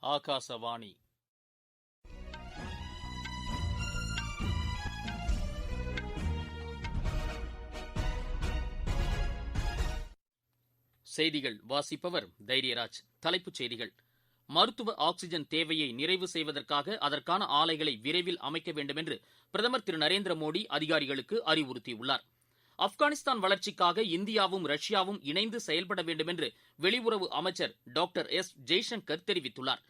ஆகாசவாணி. செய்திகள் வாசிப்பவர் தைரியராஜ். தலைப்புச் செய்திகள். மருத்துவ ஆக்ஸிஜன் தேவையை நிறைவு செய்வதற்காக அதற்கான ஆலைகளை விரைவில் அமைக்க வேண்டுமென்று பிரதமர் திரு நரேந்திர மோடி அதிகாரிகளுக்கு அறிவுறுத்தியுள்ளார். ஆப்கானிஸ்தான் வளர்ச்சிக்காக இந்தியாவும் ரஷ்யாவும் இணைந்து செயல்பட வேண்டுமென்று வெளியுறவு அமைச்சர் டாக்டர் எஸ். ஜெய்சங்கர் தெரிவித்துள்ளார்.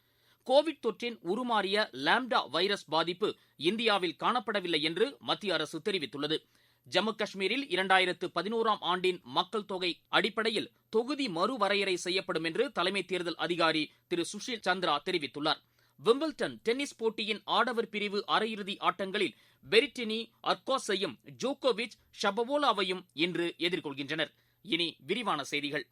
கோவிட் தொற்றின் உருமாறிய லாம்டா வைரஸ் பாதிப்பு இந்தியாவில் காணப்படவில்லை என்று மத்திய அரசு தெரிவித்துள்ளது. ஜம்மு காஷ்மீரில் 2011 ஆண்டின் மக்கள் தொகை அடிப்படையில் தொகுதி மறுவரையறை செய்யப்படும் என்று தலைமை தேர்தல் அதிகாரி திரு சுஷில் சந்திரா தெரிவித்துள்ளார். விம்பிள்டன் டென்னிஸ் போட்டியின் ஆடவர் பிரிவு அரையிறுதி ஆட்டங்களில் பெரிட்டினி அர்காஸையும் ஜோகோவிச் ஷபவோலாவையும் இன்று எதிர்கொள்கின்றனர். இனி விரிவான செய்திகள்.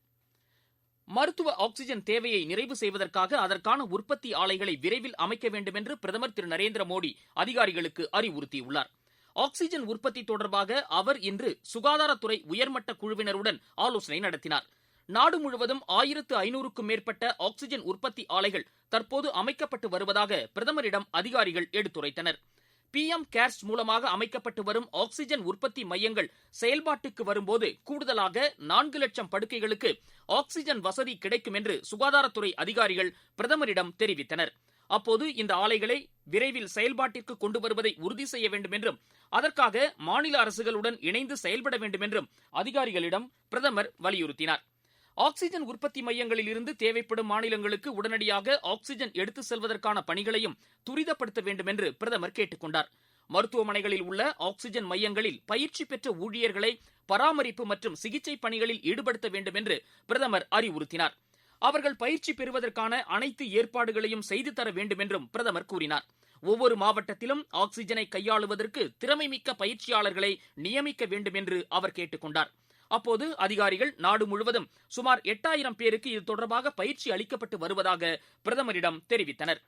மருத்துவ ஆக்ஸிஜன் தேவையை நிறைவு செய்வதற்காக அதற்கான உற்பத்தி ஆலைகளை விரைவில் அமைக்க வேண்டுமென்று பிரதமர் திரு நரேந்திர மோடி அதிகாரிகளுக்கு அறிவுறுத்தியுள்ளார். ஆக்ஸிஜன் உற்பத்தி தொடர்பாக அவர் இன்று சுகாதாரத்துறை உயர்மட்ட குழுவினருடன் ஆலோசனை நடத்தினார். நாடு முழுவதும் 1500க்கும் மேற்பட்ட ஆக்ஸிஜன் உற்பத்தி ஆலைகள் தற்போது அமைக்கப்பட்டு வருவதாக பிரதமரிடம் அதிகாரிகள் எடுத்துரைத்தனர். PM கேர்ஸ் மூலமாக அமைக்கப்பட்டு வரும் ஆக்ஸிஜன் உற்பத்தி மையங்கள் செயல்பாட்டுக்கு வரும்போது கூடுதலாக 4 லட்சம் படுக்கைகளுக்கு ஆக்ஸிஜன் வசதி கிடைக்கும் என்று சுகாதாரத்துறை அதிகாரிகள் பிரதமரிடம் தெரிவித்தனர். அப்போது இந்த ஆலைகளை விரைவில் செயல்பாட்டிற்கு கொண்டு வருவதை உறுதி செய்ய வேண்டும் என்றும் அதற்காக மாநில அரசுகளுடன் இணைந்து செயல்பட வேண்டும் என்றும் அதிகாரிகளிடம் பிரதமர் வலியுறுத்தினார். ஆக்ஸிஜன் உற்பத்தி மையங்களில் இருந்து தேவைப்படும் மாநிலங்களுக்கு உடனடியாக ஆக்ஸிஜன் எடுத்துச் செல்வதற்கான பணிகளையும் துரிதப்படுத்த வேண்டும் என்று பிரதமர் கேட்டுக் கொண்டார். மருத்துவமனைகளில் உள்ள ஆக்ஸிஜன் மையங்களில் பயிற்சி பெற்ற ஊழியர்களை பராமரிப்பு மற்றும் சிகிச்சை பணிகளில் ஈடுபடுத்த வேண்டும் என்று பிரதமர் அறிவுறுத்தினார். அவர்கள் பயிற்சி பெறுவதற்கான அனைத்து ஏற்பாடுகளையும் செய்து தர வேண்டும் என்றும் பிரதமர் கூறினார். ஒவ்வொரு மாவட்டத்திலும் ஆக்ஸிஜனை கையாளுவதற்கு திறமைமிக்க பயிற்சியாளர்களை நியமிக்க வேண்டும் என்று அவர் கேட்டுக் கொண்டார். அப்போது அதிகாரிகள் நாடு முழுவதும் சுமார் 8000 பேருக்கு இது தொடர்பாக பயிற்சி அளிக்கப்பட்டு வருவதாக பிரதமரிடம் தெரிவித்தனர்.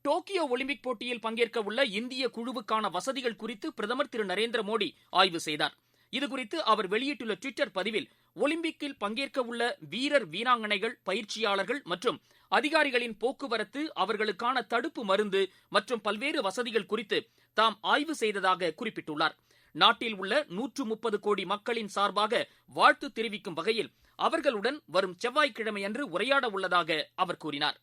டோக்கியோ ஒலிம்பிக் போட்டியில் பங்கேற்க உள்ள இந்திய குழுவுக்கான வசதிகள் குறித்து பிரதமர் திரு நரேந்திர மோடி ஆய்வு செய்தார். இதுகுறித்து அவர் வெளியிட்டுள்ள ட்விட்டர் பதிவில், ஒலிம்பிக்கில் பங்கேற்க உள்ள வீரர் வீராங்கனைகள், பயிற்சியாளர்கள் மற்றும் அதிகாரிகளின் போக்குவரத்து, அவர்களுக்கான தடுப்பு மருந்து மற்றும் பல்வேறு வசதிகள் குறித்து தாம் ஆய்வு செய்ததாக குறிப்பிட்டுள்ளார். நாட்டில் உள்ள 130 கோடி மக்களின் சார்பாக வாழ்த்து தெரிவிக்கும் வகையில் அவர்களுடன் வரும் செவ்வாய்க்கிழமையன்று உரையாட உள்ளதாக அவர் கூறினார்.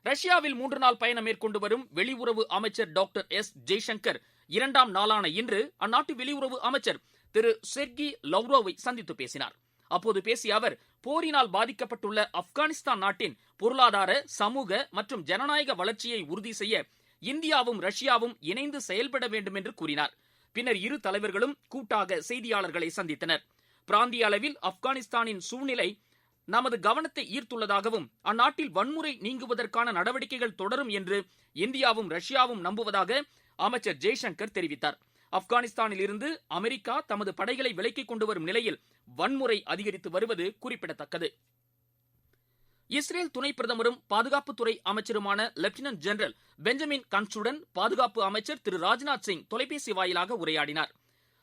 ரஷ்யாவில் 3 நாள் பயணம் மேற்கொண்டு வரும் வெளியுறவு அமைச்சர் டாக்டர் எஸ். ஜெய்சங்கர் 2ஆம் நாளான இன்று அந்நாட்டு வெளியுறவு அமைச்சர் திரு செர்கி லவ்ரோவை சந்தித்து பேசினார். அப்போது பேசிய அவர், போரினால் பாதிக்கப்பட்டுள்ள ஆப்கானிஸ்தான் நாட்டின் பொருளாதார, சமூக மற்றும் ஜனநாயக வளர்ச்சியை உறுதி செய்ய இந்தியாவும் ரஷ்யாவும் இணைந்து செயல்பட வேண்டும் என்று கூறினார். பின்னர் இரு தலைவர்களும் கூட்டாக செய்தியாளர்களை சந்தித்தனர். பிராந்திய அளவில் ஆப்கானிஸ்தானின் சூழ்நிலை நமது கவனத்தை ஈர்த்துள்ளதாகவும் அந்நாட்டில் வன்முறை நீங்குவதற்கான நடவடிக்கைகள் தொடரும் என்று இந்தியாவும் ரஷ்யாவும் நம்புவதாக அமைச்சர் ஜெய்சங்கர் தெரிவித்தார். ஆப்கானிஸ்தானில் இருந்து அமெரிக்கா தமது படைகளை விலக்கிக் கொண்டு வரும் நிலையில் வன்முறை அதிகரித்து வருவது குறிப்பிடத்தக்கது. இஸ்ரேல் துணை பிரதமரும் பாதுகாப்புத்துறை அமைச்சருமான லெப்டினன்ட் ஜெனரல் பெஞ்சமின் கன்சுடன் பாதுகாப்பு அமைச்சர் திரு ராஜ்நாத் சிங் தொலைபேசி வாயிலாக உரையாடினார்.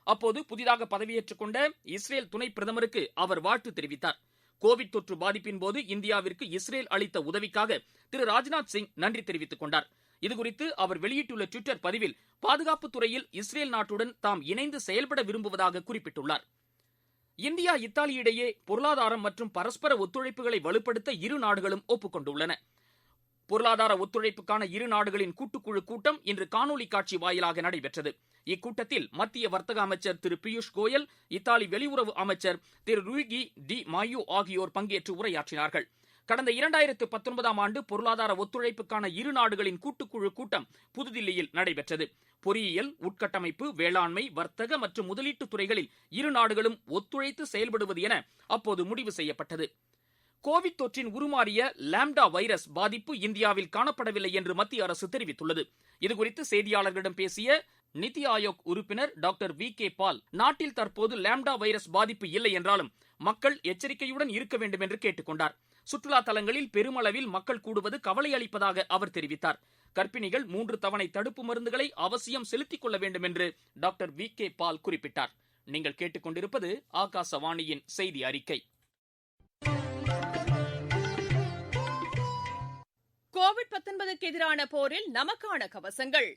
அப்போது புதிதாக பதவியேற்றுக் கொண்ட இஸ்ரேல் துணை பிரதமருக்கு அவர் வாழ்த்து தெரிவித்தார். கோவிட் தொற்று பாதிப்பின் போது இந்தியாவிற்கு இஸ்ரேல் அளித்த உதவிக்காக திரு ராஜ்நாத் சிங் நன்றி தெரிவித்துக் கொண்டார். இதுகுறித்து அவர் வெளியிட்டுள்ள ட்விட்டர் பதிவில், பாதுகாப்புத் துறையில் இஸ்ரேல் நாட்டுடன் தாம் இணைந்து செயல்பட விரும்புவதாக குறிப்பிட்டுள்ளார். இந்தியா, இத்தாலி இடையே பொருளாதாரம் மற்றும் பரஸ்பர ஒத்துழைப்புகளை வலுப்படுத்த இரு நாடுகளும் ஒப்புக்கொண்டுள்ளன. பொருளாதார ஒத்துழைப்புக்கான இரு நாடுகளின் கூட்டுக்குழு கூட்டம் இன்று காணொலி காட்சி வாயிலாக நடைபெற்றது. இக்கூட்டத்தில் மத்திய வர்த்தக அமைச்சர் திரு பியூஷ் கோயல், இத்தாலி வெளியுறவு அமைச்சர் திரு லூயிகி டி மாயோ ஆகியோர் பங்கேற்று உரையாற்றினார்கள். கடந்த 2019 ஆண்டு பொருளாதார ஒத்துழைப்புக்கான இரு நாடுகளின் கூட்டுக்குழு கூட்டம் புதுதில்லியில் நடைபெற்றது. பொறியியல், உட்கட்டமைப்பு, வேளாண்மை, வர்த்தக மற்றும் முதலீட்டு துறைகளில் இரு நாடுகளும் ஒத்துழைத்து செயல்படுவது என அப்போது முடிவு செய்யப்பட்டது. கோவிட் தொற்றின் உருமாறிய லாம்டா வைரஸ் பாதிப்பு இந்தியாவில் காணப்படவில்லை என்று மத்திய அரசு தெரிவித்துள்ளது. இதுகுறித்து செய்தியாளர்களிடம் பேசிய நிதி ஆயோக் உறுப்பினர் டாக்டர் VK பால், நாட்டில் தற்போது லாம்டா வைரஸ் பாதிப்பு இல்லை என்றாலும் மக்கள் எச்சரிக்கையுடன் இருக்க வேண்டும் என்று கேட்டுக் கொண்டார். சுற்றுலா தலங்களில் பெருமளவில் மக்கள் கூடுவது கவலை அளிப்பதாக அவர் தெரிவித்தார். கர்ப்பிணிகள் 3 தவணை தடுப்பு மருந்துகளை அவசியம் செலுத்திக் கொள்ள வேண்டும் என்று டாக்டர் VK பால் குறிப்பிட்டார். நீங்கள் கேட்டுக்கொண்டிருப்பது ஆகாசவாணியின் செய்தி அறிக்கை. கோவிட் கோவிட்-19க்கு எதிரான போரில் நமக்கான கவசங்கள்.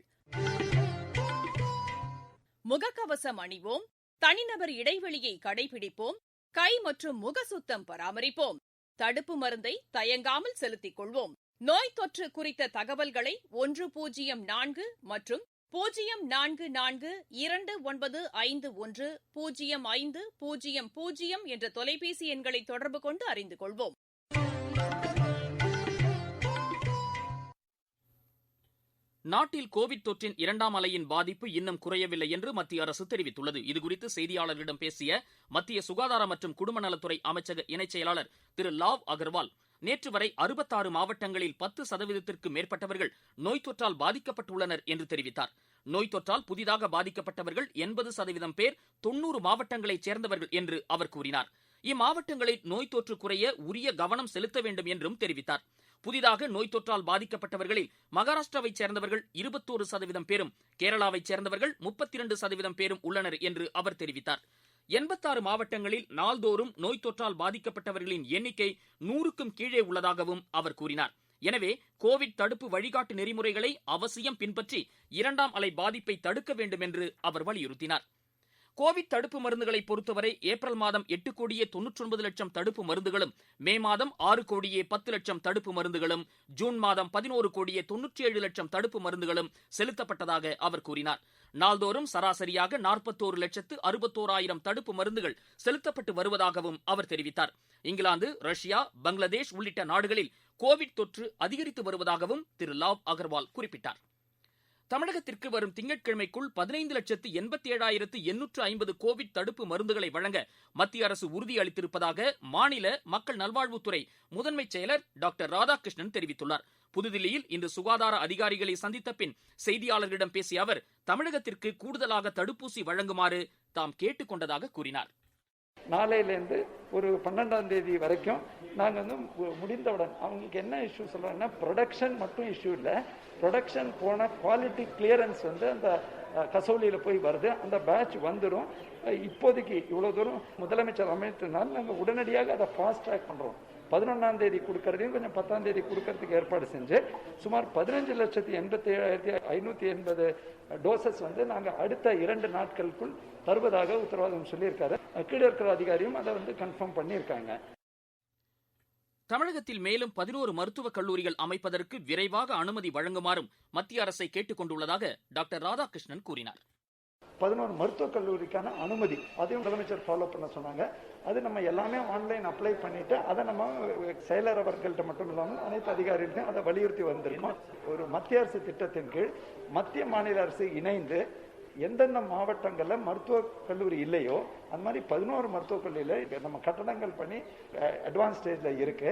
முகக்கவசம் அணிவோம், தனிநபர் இடைவெளியை கடைபிடிப்போம், கை மற்றும் முக சுத்தம் பராமரிப்போம், தடுப்பு மருந்தை தயங்காமல் செலுத்திக் கொள்வோம். நோய் தொற்று குறித்த தகவல்களை 104 மற்றும் 0429510500 என்ற தொலைபேசி எண்களை தொடர்பு கொண்டு அறிந்து கொள்வோம். நாட்டில் கோவிட் தொற்றின் 2ஆம் அலையின் பாதிப்பு இன்னும் குறையவில்லை என்று மத்திய அரசு தெரிவித்துள்ளது. இதுகுறித்து செய்தியாளர்களிடம் பேசிய மத்திய சுகாதார மற்றும் குடும்ப நலத்துறை அமைச்சக இணைச் செயலாளர் திரு லாவ் அகர்வால், நேற்று வரை 66 மாவட்டங்களில் 10% மேற்பட்டவர்கள் நோய் தொற்றால் பாதிக்கப்பட்டுள்ளனர் என்று தெரிவித்தார். நோய் தொற்றால் புதிதாக பாதிக்கப்பட்டவர்கள் 80% பேர் 90 மாவட்டங்களைச் சேர்ந்தவர்கள் என்று அவர் கூறினார். இம்மாவட்டங்களில் நோய் தொற்று குறைய உரிய கவனம் செலுத்த வேண்டும் என்றும் தெரிவித்தார். புதிதாக நோய் தொற்றால் பாதிக்கப்பட்டவர்களில் மகாராஷ்டிராவைச் சேர்ந்தவர்கள் 21% பேரும், கேரளாவைச் சேர்ந்தவர்கள் 32% பேரும் உள்ளனர் என்று அவர் தெரிவித்தார். 86 மாவட்டங்களில் நாள்தோறும் நோய் தொற்றால் பாதிக்கப்பட்டவர்களின் எண்ணிக்கை 100க்கும் கீழே உள்ளதாகவும் அவர் கூறினார். எனவே கோவிட் தடுப்பு வழிகாட்டு நெறிமுறைகளை அவசியம் பின்பற்றி 2ஆம் அலை பாதிப்பை தடுக்க வேண்டும் என்று அவர் வலியுறுத்தினார். கோவிட் தடுப்பு மருந்துகளை பொறுத்தவரை ஏப்ரல் மாதம் 8,99,00,000 தடுப்பு மருந்துகளும், மே மாதம் 6,10,00,000 தடுப்பு மருந்துகளும், ஜூன் மாதம் 11,97,00,000 தடுப்பு மருந்துகளும் செலுத்தப்பட்டதாக அவர் கூறினார். நாள்தோறும் சராசரியாக 41,61,000 தடுப்பு மருந்துகள் செலுத்தப்பட்டு வருவதாகவும் அவர் தெரிவித்தார். இங்கிலாந்து, ரஷ்யா, பங்களாதேஷ் உள்ளிட்ட நாடுகளில் கோவிட் தொற்று அதிகரித்து வருவதாகவும் திரு லாவ் அகர்வால் குறிப்பிட்டார். தமிழகத்திற்கு வரும் திங்கட்கிழமைக்குள் 15,87,850 கோவிட் தடுப்பு மருந்துகளை வழங்க மத்திய அரசு உறுதியளித்திருப்பதாக மாநில மக்கள் நல்வாழ்வுத்துறை முதன்மைச் செயலர் டாக்டர் ராதாகிருஷ்ணன் தெரிவித்துள்ளார். புதுதில்லியில் இன்று சுகாதார அதிகாரிகளை சந்தித்த பின் செய்தியாளர்களிடம் பேசிய அவர், தமிழகத்திற்கு கூடுதலாக தடுப்பூசி வழங்குமாறு தாம் கேட்டுக் கொண்டதாக கூறினார். நாளையிலேருந்து ஒரு 12ஆம் தேதி வரைக்கும் நாங்கள் முடிந்தவுடன் அவங்களுக்கு என்ன இஷ்யூ சொல்கிறோன்னா, ப்ரொடக்ஷன் மட்டும் இஷ்யூ இல்லை, ப்ரொடக்ஷன் போன குவாலிட்டி கிளியரன்ஸ் அந்த கசோலியில் போய் வருது, அந்த பேட்ச் வந்துடும். இப்போதைக்கு இவ்வளோ தூரம் முதலமைச்சர் அமைத்தனால் நாங்கள் உடனடியாக அதை ஃபாஸ்ட் ட்ராக் பண்ணுறோம். 11ஆம் தேதி கொடுக்கறதையும் கொஞ்சம் 10ஆம் தேதி கொடுக்கறதுக்கு ஏற்பாடு செஞ்சு சுமார் 15,87,580 டோசஸ் நாங்கள் அடுத்த 2 நாட்களுக்குள் தருவதாக உத்தரவாதம் சொல்லியிருக்காரு. கீழே இருக்கிற அதிகாரியும் அதை கன்ஃபார்ம் பண்ணியிருக்காங்க. தமிழகத்தில் மேலும் 11 மருத்துவக் கல்லூரிகள் அமைப்பதற்கு விரைவாக அனுமதி வழங்குமாறும் மத்திய அரசை கேட்டுக் கொண்டுள்ளதாக டாக்டர் ராதாகிருஷ்ணன் கூறினார். 11 மருத்துவக் கல்லூரிக்கான அனுமதி அதையும் முதலமைச்சர் ஃபாலோ பண்ண சொன்னாங்க. அது நம்ம எல்லாமே ஆன்லைன் அப்ளை பண்ணிட்டு அதை நம்ம செயலர் அவர்கள்ட்ட மட்டும் இல்லாமல் அனைத்து அதிகாரிகளையும் அதை வலியுறுத்தி வந்திருக்கோம். ஒரு மத்திய அரசு திட்டத்தின் கீழ் மத்திய மாநில அரசு இணைந்து எந்தெந்த மாவட்டங்களில் மருத்துவக் கல்லூரி இல்லையோ அந்த மாதிரி 11 மருத்துவக் கல்லூரியில் நம்ம கட்டடங்கள் பண்ணி அட்வான்ஸ் ஸ்டேஜில் இருக்கு.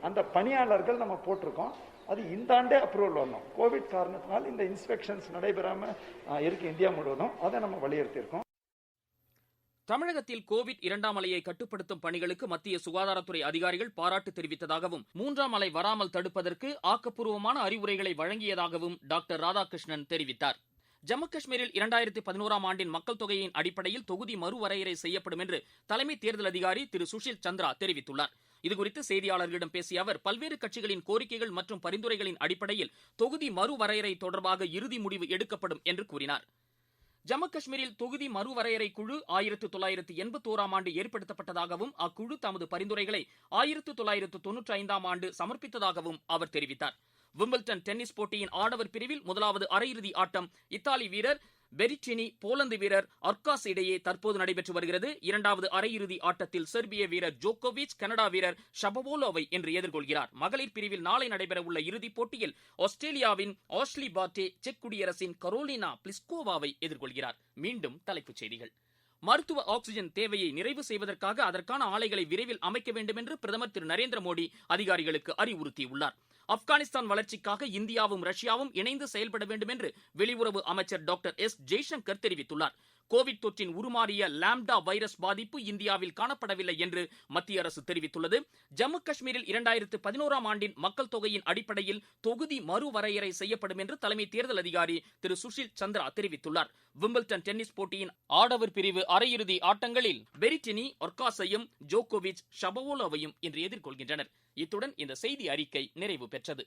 அந்த பணியாளர்கள் நம்ம போட்டிருக்கோம். அது இந்த ஆண்டே அப்ரூவல் வரணும். கோவிட் காரணத்தினால் இந்த இன்ஸ்பெக்ஷன்ஸ் நடைபெறாமல் இருக்கு இந்தியா முழுவதும். அதை நம்ம வலியுறுத்தியிருக்கோம். தமிழகத்தில் கோவிட் 2ஆம் அலையை கட்டுப்படுத்தும் பணிகளுக்கு மத்திய சுகாதாரத்துறை அதிகாரிகள் பாராட்டு தெரிவித்ததாகவும், 3ஆம் அலை வராமல் தடுப்பதற்கு ஆக்கப்பூர்வமான அறிவுரைகளை வழங்கியதாகவும் டாக்டர் ராதாகிருஷ்ணன் தெரிவித்தார். ஜம்மு காஷ்மீரில் 2011ஆம் ஆண்டின் மக்கள் தொகையின் அடிப்படையில் தொகுதி மறுவரையறை செய்யப்படும் என்று தலைமை தேர்தல் அதிகாரி திரு சுஷில் சந்திரா தெரிவித்துள்ளார். இதுகுறித்து செய்தியாளர்களிடம் பேசிய அவர், பல்வேறு கட்சிகளின் கோரிக்கைகள் மற்றும் பரிந்துரைகளின் அடிப்படையில் தொகுதி மறுவரையறை தொடர்பாக இறுதி முடிவு எடுக்கப்படும் என்று கூறினார். ஜம்மு காஷ்மீரில் தொகுதி மறுவரையறை குழு 1981ஆம் ஆண்டு ஏற்படுத்தப்பட்டதாகவும், அக்குழு தமது பரிந்துரைகளை 1995ஆம் ஆண்டு சமர்ப்பித்ததாகவும் அவர் தெரிவித்தார். விம்பிள்டன் டென்னிஸ் போட்டியின் ஆடவர் பிரிவில் முதலாவது அரையிறுதி ஆட்டம் இத்தாலி வீரர் பெரிட்டினி, போலந்து வீரர் அர்காஸ் இடையே தற்போது நடைபெற்று வருகிறது. 2வது அரையிறுதி ஆட்டத்தில் செர்பிய வீரர் ஜோகோவிச் கனடா வீரர் ஷபவோலோவை இன்று எதிர்கொள்கிறார். மகளிர் பிரிவில் நாளை நடைபெறவுள்ள இறுதிப் போட்டியில் ஆஸ்திரேலியாவின் ஆஷ்லி பார்ட்டே செக் குடியரசின் கரோலினா பிளிஸ்கோவாவை எதிர்கொள்கிறார். மீண்டும் தலைப்புச் செய்திகள். மருத்துவ ஆக்ஸிஜன் தேவையை நிறைவு செய்வதற்காக அதற்கான ஆலைகளை விரைவில் அமைக்க வேண்டும் என்று பிரதமர் திரு நரேந்திர மோடி அதிகாரிகளுக்கு அறிவுறுத்தியுள்ளார். ஆப்கானிஸ்தான் வளர்ச்சிக்காக இந்தியாவும் ரஷ்யாவும் இணைந்து செயல்பட வேண்டும் என்று வெளியுறவு அமைச்சர் டாக்டர் எஸ் ஜெய்சங்கர் தெரிவித்துள்ளார். கோவிட் தொற்றின் உருமாறிய லாம்டா வைரஸ் பாதிப்பு இந்தியாவில் காணப்படவில்லை என்று மத்திய அரசு தெரிவித்துள்ளது. ஜம்மு காஷ்மீரில் 2011ஆம் ஆண்டின் மக்கள் தொகையின் அடிப்படையில் தொகுதி மறுவரையறை செய்யப்படும் என்று தலைமை தேர்தல் அதிகாரி திரு சுஷில் சந்திரா தெரிவித்துள்ளார். விம்பிள்டன் டென்னிஸ் போட்டியின் ஆடவர் பிரிவு அரையிறுதி ஆட்டங்களில் பெரிட்டினி அர்காஸையும் ஜோகோவிச் ஷபவோலோவையும் இன்று எதிர்கொள்கின்றனர். இத்துடன் இந்த செய்தி அறிக்கை நிறைவு பெற்றது.